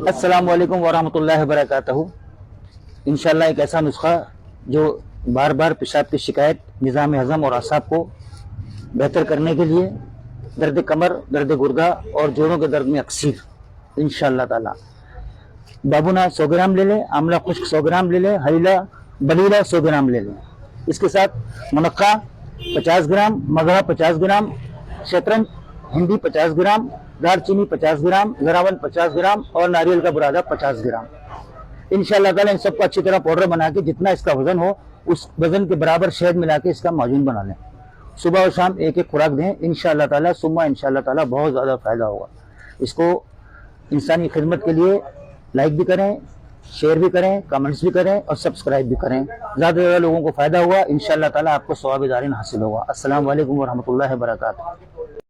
السلام علیکم ورحمۃ اللہ وبرکاتہ۔ انشاءاللہ ایک ایسا نسخہ جو بار بار پیشاب کی شکایت، نظام ہضم اور اعصاب کو بہتر کرنے کے لیے، درد کمر، درد گردہ اور جوڑوں کے درد میں اکثیر انشاءاللہ تعالی بابونا 100 گرام لے لیں، آملہ خشک 100 گرام لے لیں، ہریلا بلیلا 100 گرام لے لیں۔ اس کے ساتھ منقع 50 گرام، مگھا 50 گرام، شطرنج ہندی 50 گرام، دار چینی 50 گرام، زراون 50 گرام اور ناریل کا برادہ 50 گرام۔ انشاءاللہ تعالی ان سب کو اچھی طرح پاؤڈر بنا کے جتنا اس کا وزن ہو اس وزن کے برابر شہد ملا کے اس کا معجون بنا لیں۔ صبح اور شام ایک ایک خوراک دیں، انشاءاللہ تعالی ثم انشاءاللہ تعالی بہت زیادہ فائدہ ہوگا۔ اس کو انسانی خدمت کے لیے لائک بھی کریں، شیئر بھی کریں، کمنٹس بھی کریں اور سبسکرائب بھی کریں۔ زیادہ سے زیادہ لوگوں کو فائدہ ہوا، انشاءاللہ تعالی آپ کو ثواب دارین حاصل ہوگا۔ السلام علیکم ورحمۃ اللہ وبرکاتہ۔